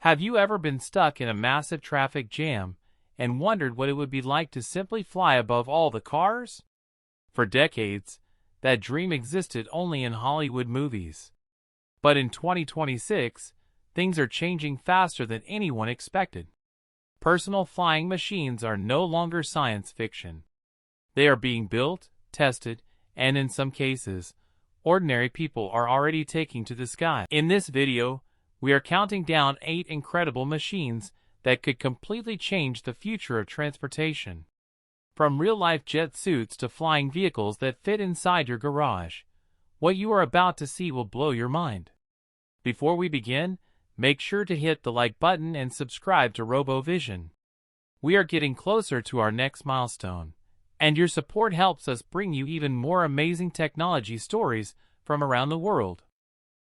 Have you ever been stuck in a massive traffic jam and wondered what it would be like to simply fly above all the cars? For decades, that dream existed only in Hollywood movies. But in 2026, things are changing faster than anyone expected. Personal flying machines are no longer science fiction. They are being built, tested, and in some cases, ordinary people are already taking to the sky. In this video, we are counting down 8 incredible machines that could completely change the future of transportation. From real-life jet suits to flying vehicles that fit inside your garage, what you are about to see will blow your mind. Before we begin, make sure to hit the like button and subscribe to RoboVision. We are getting closer to our next milestone, and your support helps us bring you even more amazing technology stories from around the world.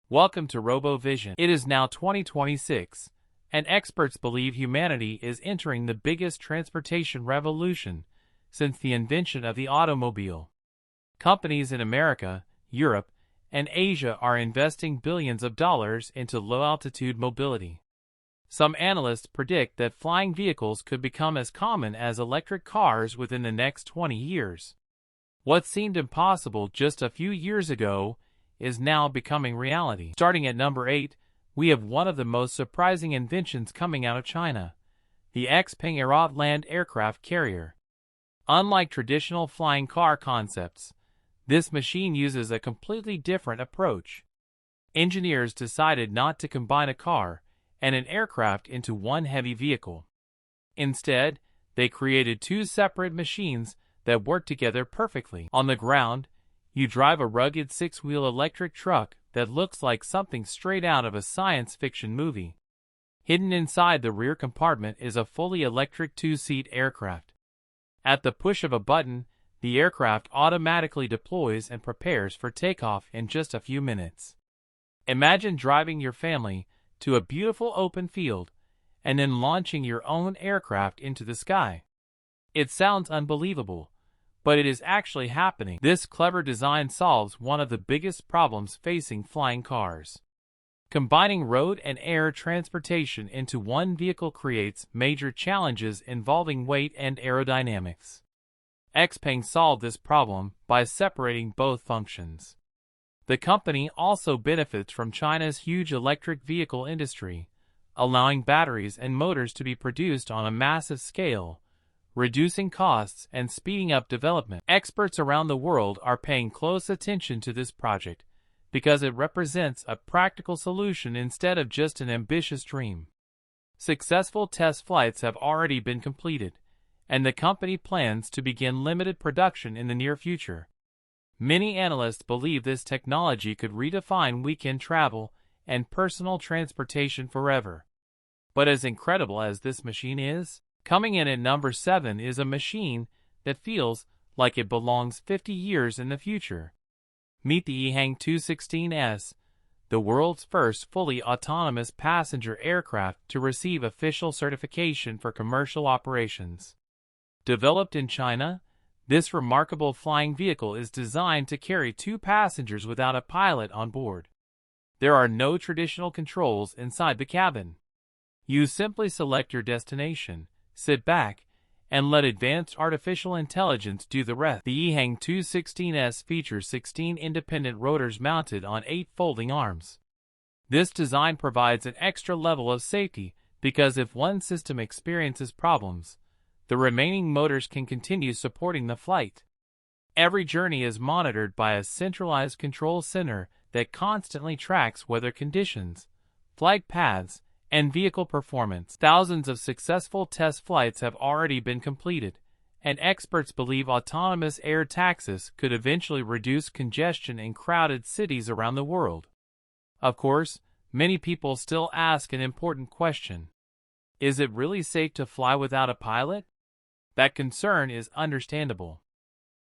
Welcome to RoboVision. It is now 2026, and experts believe humanity is entering the biggest transportation revolution since the invention of the automobile. Companies in America, Europe, and Asia are investing billions of dollars into low-altitude mobility. Some analysts predict that flying vehicles could become as common as electric cars within the next 20 years. What seemed impossible just a few years ago is now becoming reality. Starting at number 8, we have one of the most surprising inventions coming out of China, the XPENG AEROHT land aircraft carrier. Unlike traditional flying car concepts, this machine uses a completely different approach. Engineers decided not to combine a car and an aircraft into one heavy vehicle. Instead, they created 2 separate machines that work together perfectly. On the ground, you drive a rugged 6-wheel electric truck that looks like something straight out of a science fiction movie. Hidden inside the rear compartment is a fully electric 2-seat aircraft. At the push of a button, the aircraft automatically deploys and prepares for takeoff in just a few minutes. Imagine driving your family to a beautiful open field and then launching your own aircraft into the sky. It sounds unbelievable, but it is actually happening. This clever design solves one of the biggest problems facing flying cars. Combining road and air transportation into one vehicle creates major challenges involving weight and aerodynamics. XPENG solved this problem by separating both functions. The company also benefits from China's huge electric vehicle industry, allowing batteries and motors to be produced on a massive scale, reducing costs and speeding up development. Experts around the world are paying close attention to this project because it represents a practical solution instead of just an ambitious dream. Successful test flights have already been completed, and the company plans to begin limited production in the near future. Many analysts believe this technology could redefine weekend travel and personal transportation forever. But as incredible as this machine is, coming in at number 7 is a machine that feels like it belongs 50 years in the future. Meet the EHang 216S, the world's first fully autonomous passenger aircraft to receive official certification for commercial operations. Developed in China, this remarkable flying vehicle is designed to carry 2 passengers without a pilot on board. There are no traditional controls inside the cabin. You simply select your destination, sit back, and let advanced artificial intelligence do the rest. The EHang 216S features 16 independent rotors mounted on 8 folding arms. This design provides an extra level of safety because if one system experiences problems, the remaining motors can continue supporting the flight. Every journey is monitored by a centralized control center that constantly tracks weather conditions, flight paths, and vehicle performance. Thousands of successful test flights have already been completed, and experts believe autonomous air taxis could eventually reduce congestion in crowded cities around the world. Of course, many people still ask an important question. Is it really safe to fly without a pilot? That concern is understandable.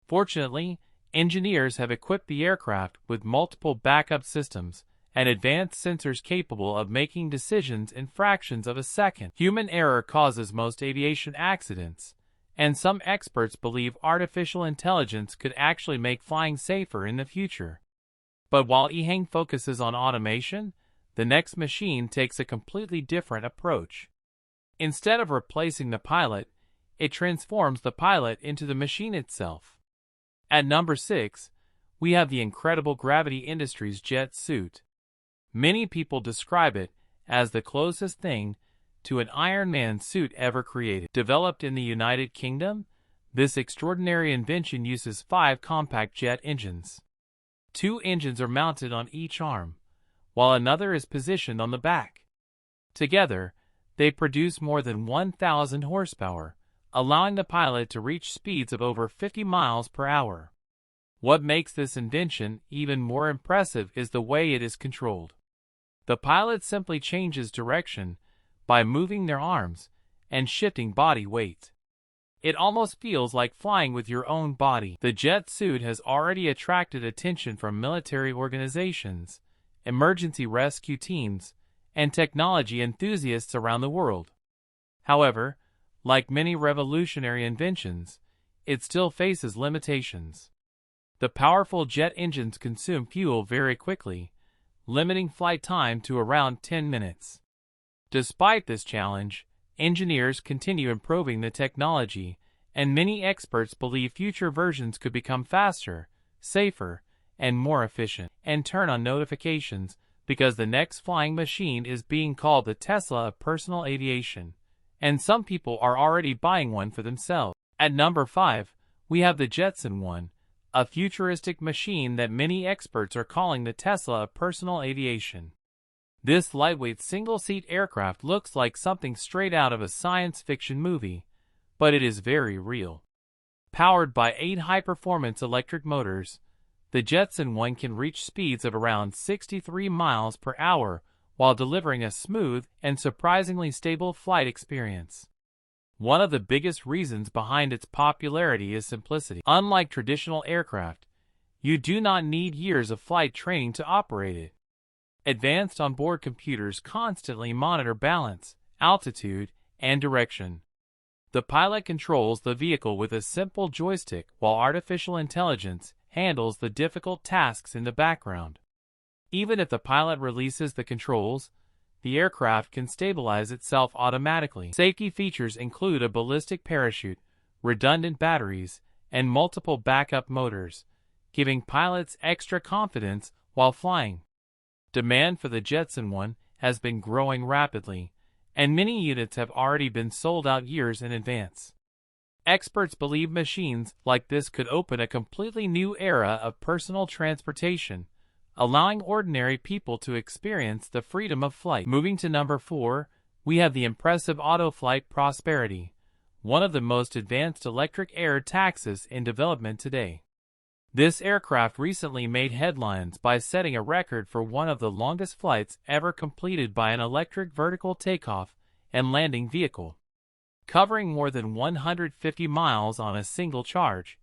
Fortunately, engineers have equipped the aircraft with multiple backup systems and advanced sensors capable of making decisions in fractions of a second. Human error causes most aviation accidents, and some experts believe artificial intelligence could actually make flying safer in the future. But while EHang focuses on automation, the next machine takes a completely different approach. Instead of replacing the pilot, it transforms the pilot into the machine itself. At number 6, we have the incredible Gravity Industries jet suit. Many people describe it as the closest thing to an Iron Man suit ever created. Developed in the United Kingdom, this extraordinary invention uses 5 compact jet engines. 2 engines are mounted on each arm, while another is positioned on the back. Together, they produce more than 1,000 horsepower, allowing the pilot to reach speeds of over 50 miles per hour. What makes this invention even more impressive is the way it is controlled. The pilot simply changes direction by moving their arms and shifting body weight. It almost feels like flying with your own body. The jet suit has already attracted attention from military organizations, emergency rescue teams, and technology enthusiasts around the world. However, like many revolutionary inventions, it still faces limitations. The powerful jet engines consume fuel very quickly, limiting flight time to around 10 minutes. Despite this challenge, engineers continue improving the technology, and many experts believe future versions could become faster, safer, and more efficient. And turn on notifications, because the next flying machine is being called the Tesla of personal aviation, and some people are already buying one for themselves. At number 5, we have the Jetson One, a futuristic machine that many experts are calling the Tesla of personal aviation. This lightweight single-seat aircraft looks like something straight out of a science fiction movie, but it is very real. Powered by 8 high-performance electric motors, the Jetson One can reach speeds of around 63 miles per hour while delivering a smooth and surprisingly stable flight experience. One of the biggest reasons behind its popularity is simplicity. Unlike traditional aircraft, you do not need years of flight training to operate it. Advanced onboard computers constantly monitor balance, altitude, and direction. The pilot controls the vehicle with a simple joystick, while artificial intelligence handles the difficult tasks in the background. Even if the pilot releases the controls, the aircraft can stabilize itself automatically. Safety features include a ballistic parachute, redundant batteries, and multiple backup motors, giving pilots extra confidence while flying. Demand for the Jetson One has been growing rapidly, and many units have already been sold out years in advance. Experts believe machines like this could open a completely new era of personal transportation, allowing ordinary people to experience the freedom of flight. Moving to number 4, we have the impressive Autoflight Prosperity, one of the most advanced electric air taxis in development today. This aircraft recently made headlines by setting a record for one of the longest flights ever completed by an electric vertical takeoff and landing vehicle. Covering more than 150 miles on a single charge,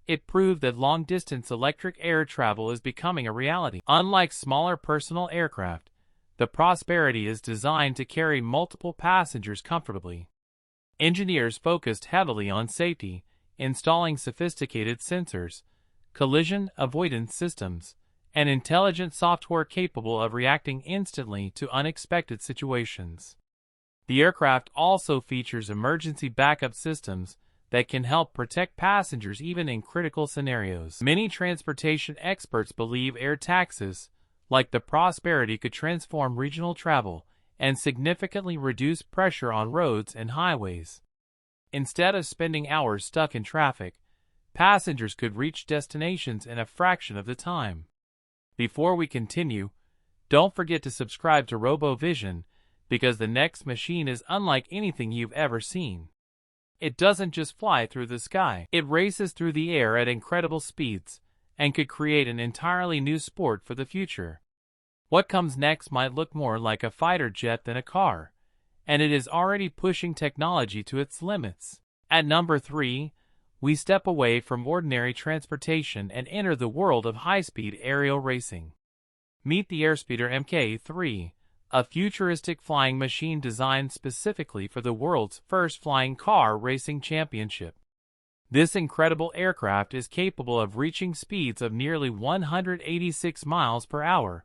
it proved that long-distance electric air travel is becoming a reality. Unlike smaller personal aircraft, the Prosperity is designed to carry multiple passengers comfortably. Engineers focused heavily on safety, installing sophisticated sensors, collision avoidance systems, and intelligent software capable of reacting instantly to unexpected situations. The aircraft also features emergency backup systems that can help protect passengers even in critical scenarios. Many transportation experts believe air taxis, like the Prosperity, could transform regional travel and significantly reduce pressure on roads and highways. Instead of spending hours stuck in traffic, passengers could reach destinations in a fraction of the time. Before we continue, don't forget to subscribe to RoboVision, because the next machine is unlike anything you've ever seen. It doesn't just fly through the sky. It races through the air at incredible speeds and could create an entirely new sport for the future. What comes next might look more like a fighter jet than a car, and it is already pushing technology to its limits. At number 3, we step away from ordinary transportation and enter the world of high-speed aerial racing. Meet the Airspeeder Mk3, a futuristic flying machine designed specifically for the world's first flying car racing championship. This incredible aircraft is capable of reaching speeds of nearly 186 miles per hour,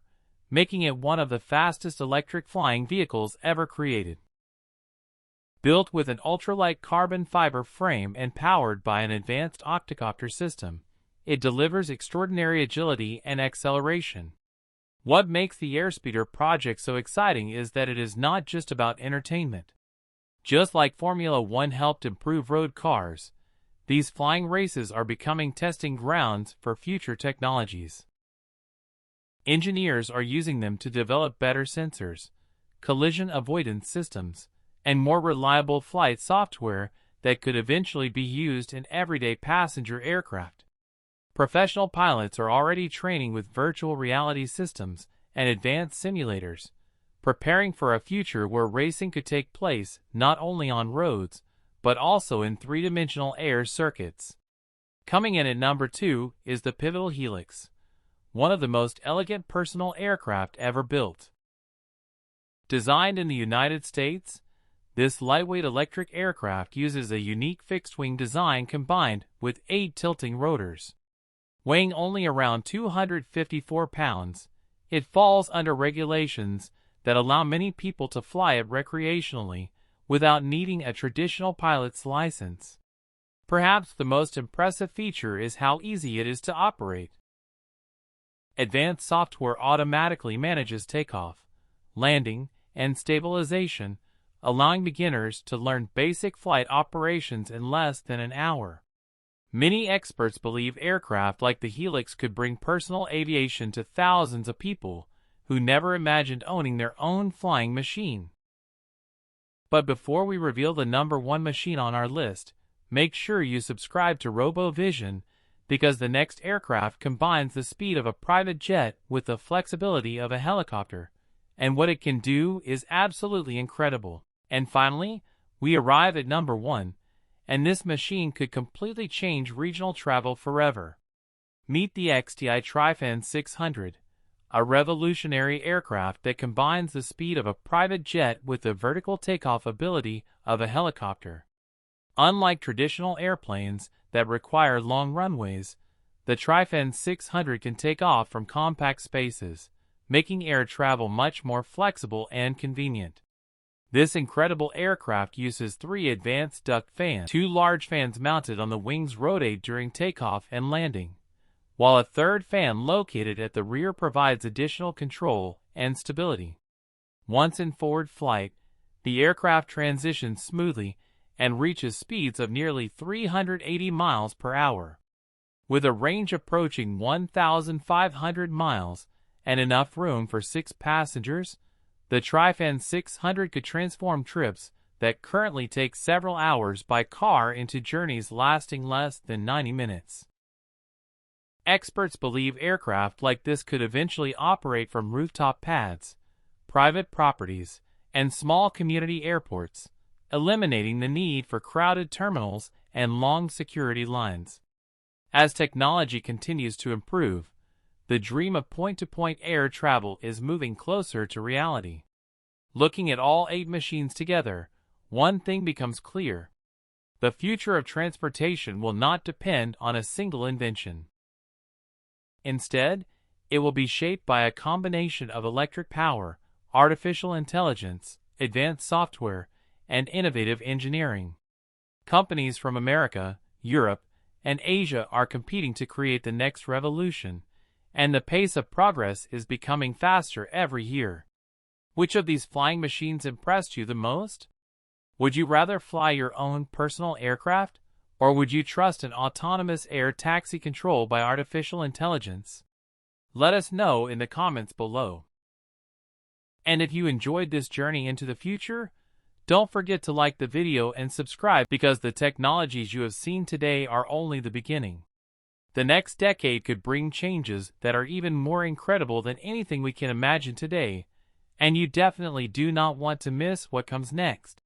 making it one of the fastest electric flying vehicles ever created. Built with an ultralight carbon fiber frame and powered by an advanced octocopter system, it delivers extraordinary agility and acceleration. What makes the Airspeeder project so exciting is that it is not just about entertainment. Just like Formula One helped improve road cars, these flying races are becoming testing grounds for future technologies. Engineers are using them to develop better sensors, collision avoidance systems, and more reliable flight software that could eventually be used in everyday passenger aircraft. Professional pilots are already training with virtual reality systems and advanced simulators, preparing for a future where racing could take place not only on roads, but also in three-dimensional air circuits. Coming in at number 2 is the pivotal Helix, one of the most elegant personal aircraft ever built. Designed in the United States, this lightweight electric aircraft uses a unique fixed-wing design combined with 8 tilting rotors. Weighing only around 254 pounds, it falls under regulations that allow many people to fly it recreationally without needing a traditional pilot's license. Perhaps the most impressive feature is how easy it is to operate. Advanced software automatically manages takeoff, landing, and stabilization, allowing beginners to learn basic flight operations in less than an hour. Many experts believe aircraft like the Helix could bring personal aviation to thousands of people who never imagined owning their own flying machine. But before we reveal the number 1 machine on our list, make sure you subscribe to RoboVision, because the next aircraft combines the speed of a private jet with the flexibility of a helicopter, and what it can do is absolutely incredible. And finally, we arrive at number 1, and this machine could completely change regional travel forever. Meet the XTI TriFan 600, a revolutionary aircraft that combines the speed of a private jet with the vertical takeoff ability of a helicopter. Unlike traditional airplanes that require long runways, the TriFan 600 can take off from compact spaces, making air travel much more flexible and convenient. This incredible aircraft uses 3 advanced duct fans. 2 large fans mounted on the wings rotate during takeoff and landing, while a third fan located at the rear provides additional control and stability. Once in forward flight, the aircraft transitions smoothly and reaches speeds of nearly 380 miles per hour. With a range approaching 1,500 miles and enough room for 6 passengers, the TriFan 600 could transform trips that currently take several hours by car into journeys lasting less than 90 minutes. Experts believe aircraft like this could eventually operate from rooftop pads, private properties, and small community airports, eliminating the need for crowded terminals and long security lines. As technology continues to improve, the dream of point-to-point air travel is moving closer to reality. Looking at all 8 machines together, one thing becomes clear: the future of transportation will not depend on a single invention. Instead, it will be shaped by a combination of electric power, artificial intelligence, advanced software, and innovative engineering. Companies from America, Europe, and Asia are competing to create the next revolution, and the pace of progress is becoming faster every year. Which of these flying machines impressed you the most? Would you rather fly your own personal aircraft, or would you trust an autonomous air taxi controlled by artificial intelligence? Let us know in the comments below. And if you enjoyed this journey into the future, don't forget to like the video and subscribe, because the technologies you have seen today are only the beginning. The next decade could bring changes that are even more incredible than anything we can imagine today, and you definitely do not want to miss what comes next.